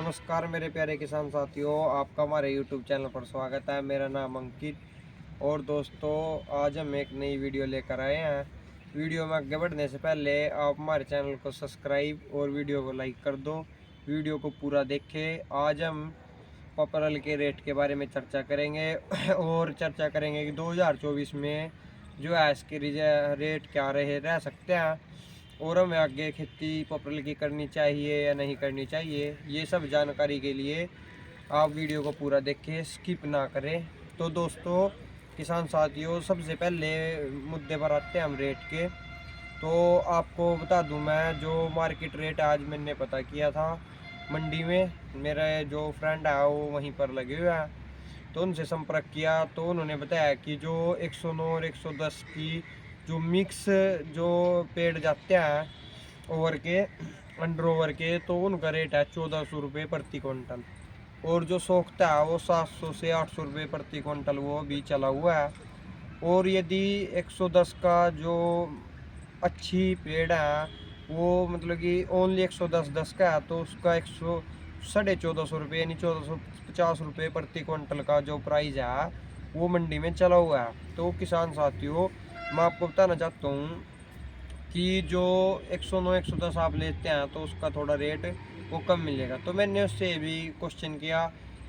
नमस्कार मेरे प्यारे किसान साथियों, आपका हमारे यूट्यूब चैनल पर स्वागत है। मेरा नाम अंकित और दोस्तों आज हम एक नई वीडियो लेकर आए हैं। वीडियो में आगे बढ़ने से पहले आप हमारे चैनल को सब्सक्राइब और वीडियो को लाइक कर दो। वीडियो को पूरा देखें। आज हम पपरल के रेट के बारे में चर्चा करेंगे और चर्चा करेंगे कि 2024 में जो है इसके रेट क्या रह सकते हैं और हमें आगे खेती पपरल की करनी चाहिए या नहीं करनी चाहिए। ये सब जानकारी के लिए आप वीडियो को पूरा देखें, स्किप ना करें। तो दोस्तों किसान साथियों, सबसे पहले मुद्दे पर आते हैं हम रेट के। तो आपको बता दूं, मैं जो मार्केट रेट आज मैंने पता किया था मंडी में, मेरा जो फ्रेंड है वो वहीं पर लगे हुए हैं, तो उनसे संपर्क किया तो उन्होंने बताया कि जो 109 और 110 की जो मिक्स जो पेड़ जाते हैं ओवर के अंडर ओवर के, तो उनका रेट है 1400 रुपये प्रति क्विंटल। और जो सोखता है वो 700 से 800 रुपये प्रति क्विंटल वो भी चला हुआ है। और यदि 110 का जो अच्छी पेड़ है वो मतलब कि ओनली 110 का है, तो उसका 1450 रुपये यानी 1450 रुपये प्रति क्विंटल का जो प्राइस है वो मंडी में चला हुआ है। तो किसान साथियों, मैं आपको बताना चाहता हूँ कि जो 109 110 आप लेते हैं तो उसका थोड़ा रेट वो कम मिलेगा। तो मैंने उससे भी क्वेश्चन किया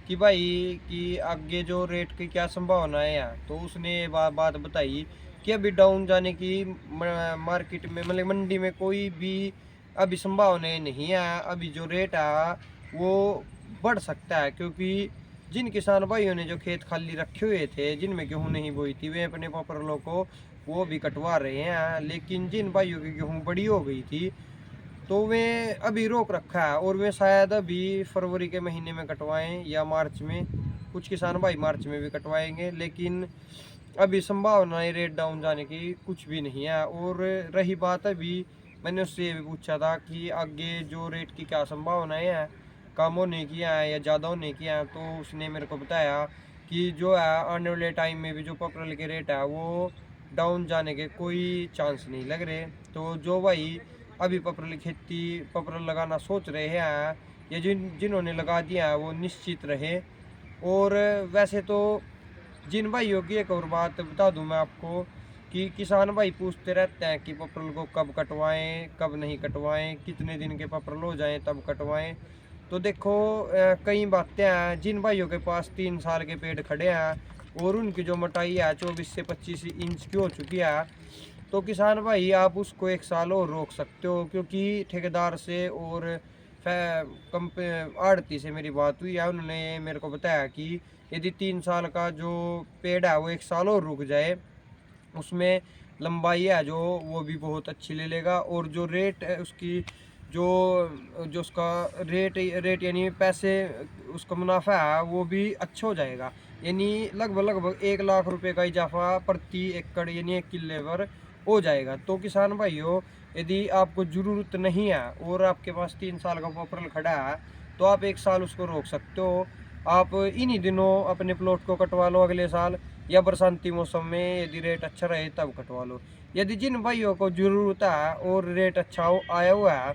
कि भाई कि आगे जो रेट की क्या संभावनाएं हैं, तो उसने ये बात बताई कि अभी डाउन जाने की मार्केट में मतलब मंडी में कोई भी अभी संभावनाएं नहीं है। अभी जो रेट है वो बढ़ सकता है, क्योंकि जिन किसान भाइयों ने जो खेत खाली रखे हुए थे जिनमें गेहूँ नहीं बोई थी, वे अपने पपरलों को वो भी कटवा रहे हैं। लेकिन जिन भाइयों की गेहूँ बड़ी हो गई थी तो वे अभी रोक रखा है और वे शायद अभी फरवरी के महीने में कटवाएं या मार्च में। कुछ किसान भाई मार्च में भी कटवाएंगे, लेकिन अभी संभावना है रेट डाउन जाने की कुछ भी नहीं है। और रही बात, अभी मैंने उससे ये भी पूछा था कि आगे जो रेट की क्या संभावनाएं हैं, कम होने की हैं या ज़्यादा होने की हैं, तो उसने मेरे को बताया कि जो है आने वाले टाइम में भी जो पपरल के रेट है वो डाउन जाने के कोई चांस नहीं लग रहे। तो जो भाई अभी पपरल लगाना सोच रहे हैं या जिन्होंने लगा दिया है वो निश्चित रहे। और वैसे तो जिन भाइयों की एक और बात बता दूं मैं आपको कि किसान भाई पूछते रहते हैं कि पपरल को कब कटवाएं कब नहीं कटवाएं, कितने दिन के पपरल हो जाएं तब कटवाएं। तो देखो कई बातें हैं। जिन भाइयों के पास 3 साल के पेड़ खड़े हैं और उनकी जो मोटाई है 24 से 25 इंच की हो चुकी है, तो किसान भाई आप उसको 1 साल और रोक सकते हो, क्योंकि ठेकेदार से और आड़ती से मेरी बात हुई है। उन्होंने मेरे को बताया कि यदि 3 साल का जो पेड़ है वो 1 साल और रुक जाए, उसमें लंबाई है जो वो भी बहुत अच्छी ले लेगा। और जो रेट है उसकी जो जो उसका रेट यानी पैसे उसका मुनाफा है वो भी अच्छा हो जाएगा। यानी लगभग 1 लाख रुपए का इजाफा प्रति एकड़ यानी 1 किले पर हो जाएगा। तो किसान भाइयों, यदि आपको ज़रूरत नहीं है और आपके पास 3 साल का पपरल खड़ा है, तो आप 1 साल उसको रोक सकते हो। आप इन्हीं दिनों अपने प्लॉट को कटवा लो अगले साल, या बरसाती मौसम में यदि रेट अच्छा रहे तब कटवा लो। यदि जिन भाइयों को ज़रूरत है और रेट अच्छा आया हुआ है,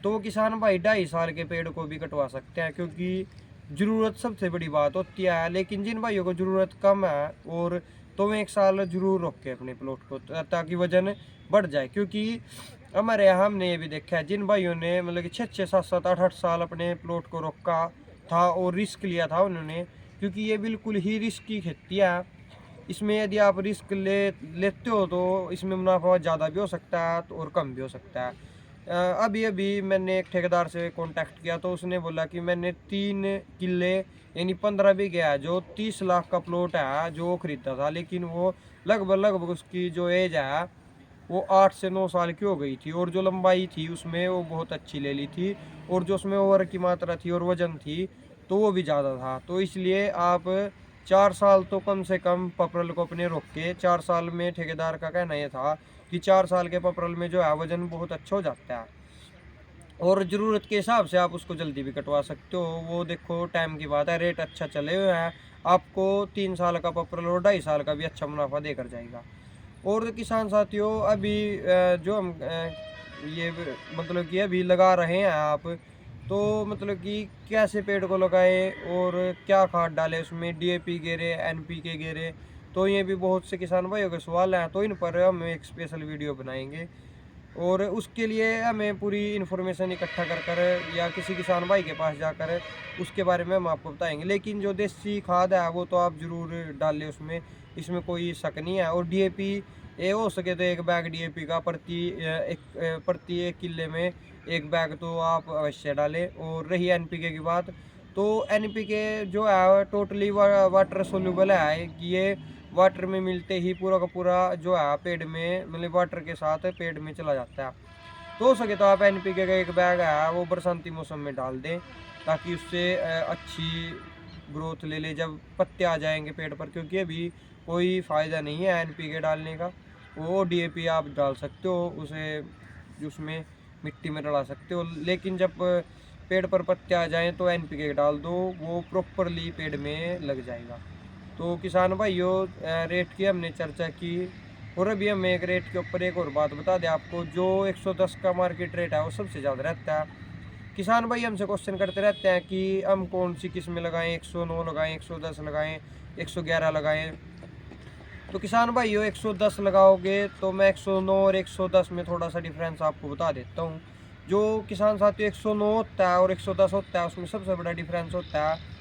तो वो किसान भाई 2.5 साल के पेड़ को भी कटवा सकते हैं, क्योंकि ज़रूरत सबसे बड़ी बात होती है। लेकिन जिन भाइयों को ज़रूरत कम है और तो वे 1 साल जरूर रोके अपने प्लॉट को, ताकि वजन बढ़ जाए। क्योंकि हमारे यहाँ हमने ये भी देखा है, जिन भाइयों ने मतलब कि 6 7 7 8 8 साल अपने प्लॉट को रोका था और रिस्क लिया था उन्होंने, क्योंकि ये बिल्कुल ही रिस्क की खेती है। इसमें यदि आप रिस्क लेते हो तो इसमें मुनाफा ज़्यादा भी हो सकता है और कम भी हो सकता है। अभी अभी मैंने एक ठेकेदार से कांटेक्ट किया तो उसने बोला कि मैंने 3 किले यानी 15 बीघे है जो 30 लाख का प्लॉट है जो वो खरीदा था, लेकिन वो लगभग उसकी जो एज है वो 8 से 9 साल की हो गई थी। और जो लंबाई थी उसमें वो बहुत अच्छी ले ली थी, और जो उसमें ओवर की मात्रा थी और वजन थी तो वो भी ज़्यादा था। तो इसलिए आप 4 साल तो कम से कम पपरल को अपने रोक के, 4 साल में ठेकेदार का कहना यह था कि 4 साल के पपरल में जो है वजन बहुत अच्छा हो जाता है और ज़रूरत के हिसाब से आप उसको जल्दी भी कटवा सकते हो। वो देखो टाइम की बात है, रेट अच्छा चले हुए हैं, आपको 3 साल का पपरल और 2.5 साल का भी अच्छा मुनाफा देकर जाएगा। और किसान साथियों, अभी जो हम ये मतलब कि अभी लगा रहे हैं आप तो मतलब कि कैसे पेड़ को लगाए और क्या खाद डाले उसमें, DAP गेरे, NPK गेरे। तो ये भी बहुत से किसान भाइयों के सवाल हैं, तो इन पर हम एक स्पेशल वीडियो बनाएंगे। और उसके लिए हमें पूरी इन्फॉर्मेशन इकट्ठा कर कर या किसी किसान भाई के पास जाकर उसके बारे में हम आपको बताएंगे। लेकिन जो देसी खाद है वो तो आप ज़रूर डाल लें उसमें, इसमें कोई शक नहीं है। और DAP ये हो सके तो एक बैग DAP का प्रति एक किले में एक बैग तो आप अवश्य डालें। और रही NPK की बात, तो NPK जो है टोटली वाटर सोल्यूबल है। ये वाटर में मिलते ही पूरा का पूरा जो है पेड़ में, मतलब वाटर के साथ पेड़ में चला जाता है। तो हो सके तो आप NPK का एक बैग है वो बरसाती मौसम में डाल दें, ताकि उससे अच्छी ग्रोथ ले ले जब पत्ते आ जाएंगे पेड़ पर। क्योंकि अभी कोई फ़ायदा नहीं है NPK डालने का। वो DAP आप डाल सकते हो, उसे उसमें मिट्टी में डला सकते हो। लेकिन जब पेड़ पर पत्ते आ जाएँ तो NPK डाल दो, वो प्रॉपरली पेड़ में लग जाएगा। तो किसान भाइयों, रेट की हमने चर्चा की, और अभी हम एक रेट के ऊपर एक और बात बता दें आपको। जो 110 का मार्केट रेट है वो सबसे ज़्यादा रहता है। किसान भाई हमसे क्वेश्चन करते रहते हैं कि हम कौन सी किस्में लगाएं, 109 लगाएं, 110 लगाएं, 111 लगाएं। तो किसान भाइयों, 110 लगाओगे तो मैं 109 और 110 में थोड़ा सा डिफरेंस आपको बता देता हूँ। जो किसान साथियों 109 होता है और 110 होता है, उसमें सबसे बड़ा डिफरेंस होता है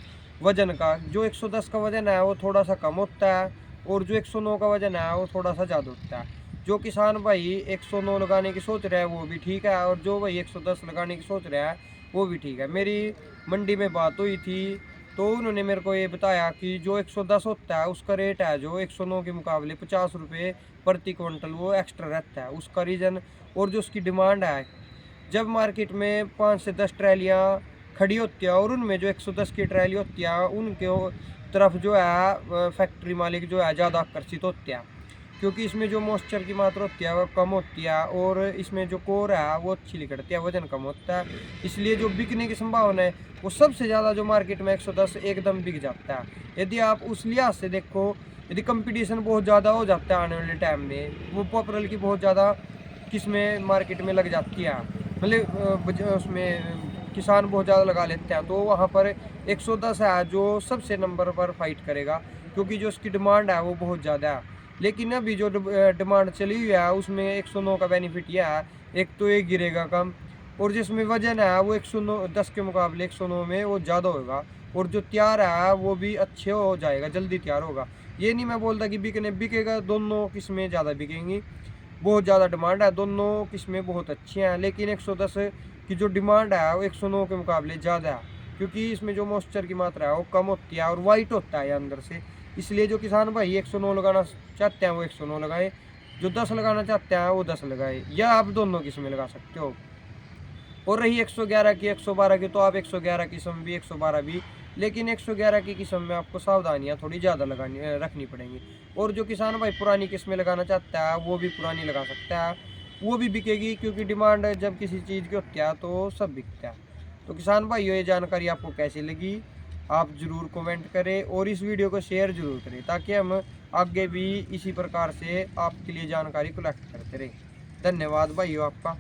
वजन का। जो 110 का वजन है वो थोड़ा सा कम होता है, और जो 109 का वजन है वो थोड़ा सा ज़्यादा होता है। जो किसान भाई 109 लगाने की सोच रहे हैं वो भी ठीक है, और जो भाई 110 लगाने की सोच रहा है वो भी ठीक है। मेरी मंडी में बात हुई थी, तो उन्होंने मेरे को ये बताया कि जो 110 होता है उसका रेट है जो 109 के मुकाबले 50 रुपये प्रति क्विंटल वो एक्स्ट्रा रहता है। उसका रीज़न और जो उसकी डिमांड है, जब मार्केट में 5 से 10 ट्रैलियाँ खड़ी होती है और उनमें जो 110 की ट्रैली होती है उनके तरफ जो है फैक्ट्री मालिक जो है ज़्यादा आकर्षित होते हैं। क्योंकि इसमें जो मॉइस्चर की मात्रा होती है वो कम होती है, और इसमें जो कोर है वो अच्छी निकलती है, वजन कम होता है। इसलिए जो बिकने की संभावना है वो सबसे ज़्यादा जो मार्केट में 110 एकदम बिक जाता है। यदि आप उस लिहाज से देखो, यदि कंपटीशन बहुत ज़्यादा हो जाता है आने वाले टाइम में, वो पॉपुलर की बहुत ज़्यादा किस्में मार्केट में लग जाती है, मतलब उसमें किसान बहुत ज़्यादा लगा लेते हैं, तो वहाँ पर 110 है जो सबसे नंबर पर फाइट करेगा। क्योंकि जो उसकी डिमांड है वो बहुत ज़्यादा है। लेकिन अभी जो डिमांड चली हुई है उसमें 109 का बेनिफिट यह है, एक तो ये गिरेगा कम, और जिसमें वजन है वो 110 के मुकाबले 109 में वो ज़्यादा होगा, और जो तैयार है वो भी अच्छे हो जाएगा, जल्दी तैयार होगा। ये नहीं मैं बोलता कि बिकेगा, दोनों किस्में ज़्यादा बिकेंगी, बहुत ज़्यादा डिमांड है, दोनों किस्में बहुत अच्छी हैं। लेकिन 110 की जो डिमांड है वो 109 के मुकाबले ज़्यादा है, क्योंकि इसमें जो मॉइस्चर की मात्रा है वो कम होती है और वाइट होता है अंदर से। इसलिए जो किसान भाई 109 लगाना चाहते हैं वो 109 लगाए, जो 10 लगाना चाहते हैं वो 10 लगाए, या आप दोनों किस्में लगा सकते हो। और रही 111 की, 112 की, तो आप 111 किस्म भी, 112 भी। लेकिन 111 की किस्म में आपको सावधानियाँ थोड़ी ज़्यादा रखनी पड़ेंगी। और जो किसान भाई पुरानी किस्में लगाना चाहता है वो भी पुरानी लगा सकता है, वो भी बिकेगी। क्योंकि डिमांड जब किसी चीज़ की होती है तो सब बिकता है। तो किसान भाई ये जानकारी आपको कैसी लगी आप ज़रूर कमेंट करें, और इस वीडियो को शेयर ज़रूर करें, ताकि हम आगे भी इसी प्रकार से आपके लिए जानकारी कलेक्ट करते रहें। धन्यवाद भाइयों आपका।